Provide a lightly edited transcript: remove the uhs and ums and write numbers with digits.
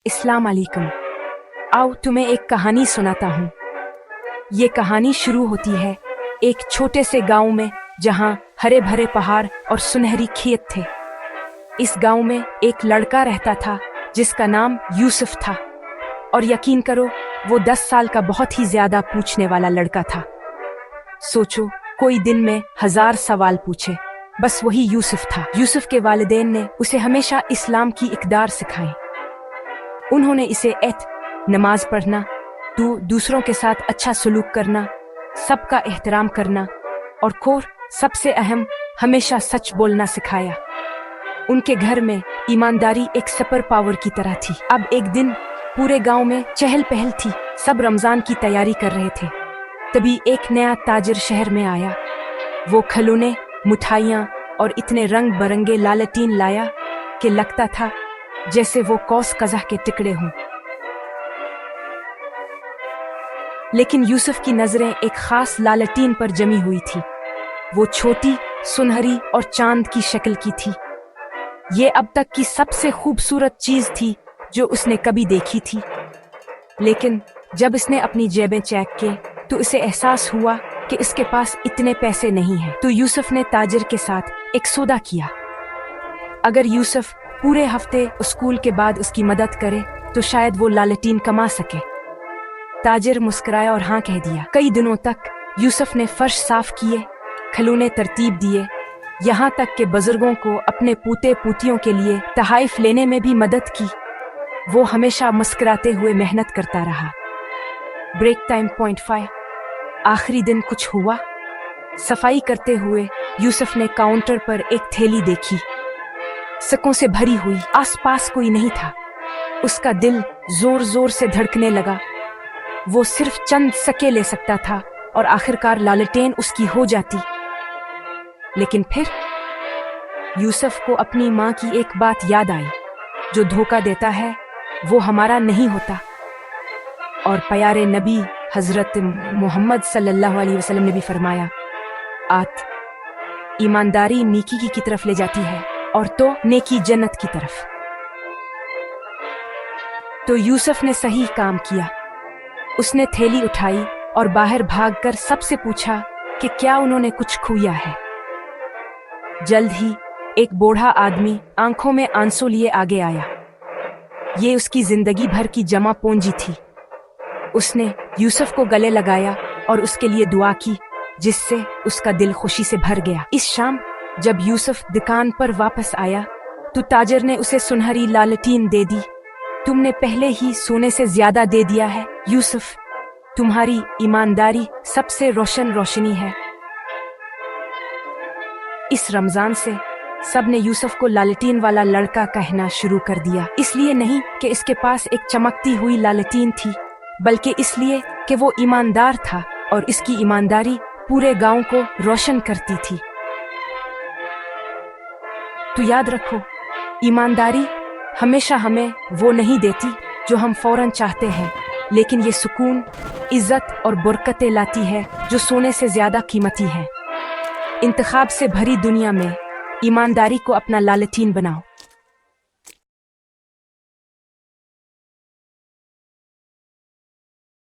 अस्सलाम वालेकुम। आओ तुम्हें एक कहानी सुनाता हूँ। ये कहानी शुरू होती है एक छोटे से गांव में जहाँ हरे भरे पहाड़ और सुनहरी खेत थे। इस गांव में एक लड़का रहता था जिसका नाम यूसुफ था, और यकीन करो वो 10 साल का बहुत ही ज्यादा पूछने वाला लड़का था। सोचो, कोई दिन में 1000 सवाल पूछे, बस वही यूसुफ था। यूसुफ के वालिदैन ने उसे हमेशा इस्लाम की इक़दार सिखाई। उन्होंने इसे नमाज पढ़ना, दूसरों के साथ अच्छा सलूक करना, सबका एहतराम करना और सबसे अहम, हमेशा सच बोलना सिखाया। उनके घर में ईमानदारी एक सुपर पावर की तरह थी। अब एक दिन पूरे गांव में चहल पहल थी, सब रमजान की तैयारी कर रहे थे। तभी एक नया ताजिर शहर में आया। वो खिलौने, मिठाइयाँ और इतने रंग बरंगे लालटीन लाया कि लगता था जैसे वो कौस कज़ह के टुकड़े हों। लेकिन यूसुफ की नजरें एक खास लालटीन पर जमी हुई थी। वो छोटी, सुनहरी और चांद की शक्ल की थी। ये अब तक की सबसे खूबसूरत चीज थी जो उसने कभी देखी थी। लेकिन जब इसने अपनी जेबें चेक की तो उसे एहसास हुआ कि इसके पास इतने पैसे नहीं हैं। तो यूसुफ ने ताजिर के साथ एक सौदा किया। अगर यूसुफ पूरे हफ्ते स्कूल के बाद उसकी मदद करे तो शायद वो लालटीन कमा सके। ताजिर मुस्कुराया और हाँ कह दिया। कई दिनों तक यूसुफ ने फर्श साफ किए, खिलौने तरतीब दिए, यहाँ तक कि बुजुर्गों को अपने पूते पूतियों के लिए तहाइफ लेने में भी मदद की। वो हमेशा मुस्कुराते हुए मेहनत करता रहा। Break time point 5। आखिरी दिन कुछ हुआ। सफाई करते हुए यूसुफ ने काउंटर पर एक थैली देखी, सिक्कों से भरी हुई। आसपास कोई नहीं था। उसका दिल जोर जोर से धड़कने लगा। वो सिर्फ चंद सिक्के ले सकता था और आखिरकार लालटेन उसकी हो जाती। लेकिन फिर यूसुफ को अपनी माँ की एक बात याद आई, जो धोखा देता है वो हमारा नहीं होता। और प्यारे नबी हजरत मोहम्मद सल्लल्लाहु अलैहि वसल्लम ने भी फरमाया, ईमानदारी नेकी की तरफ ले जाती है और तो नेकी जन्नत की तरफ। तो यूसुफ ने सही काम किया। उसने थैली उठाई और बाहर भागकर सबसे पूछा कि क्या उन्होंने कुछ खोया है। जल्द ही एक बूढ़ा आदमी आंखों में आंसू लिए आगे आया। ये उसकी जिंदगी भर की जमा पूंजी थी। उसने यूसुफ को गले लगाया और उसके लिए दुआ की, जिससे उसका दिल खुशी से भर गया। इस शाम जब यूसुफ दुकान पर वापस आया तो ताजिर ने उसे सुनहरी लालटीन दे दी। तुमने पहले ही सोने से ज्यादा दे दिया है यूसुफ, तुम्हारी ईमानदारी सबसे रोशन रोशनी है। इस रमजान से सबने यूसुफ को लालटीन वाला लड़का कहना शुरू कर दिया। इसलिए नहीं कि इसके पास एक चमकती हुई लालटीन थी, बल्कि इसलिए कि वो ईमानदार था और इसकी ईमानदारी पूरे गांव को रोशन करती थी। तो याद रखो, ईमानदारी हमेशा हमें वो नहीं देती जो हम फौरन चाहते हैं, लेकिन ये सुकून, इज्जत और बरकतें लाती है जो सोने से ज्यादा कीमती है। इंतखाब से भरी दुनिया में ईमानदारी को अपना लालटीन बनाओ।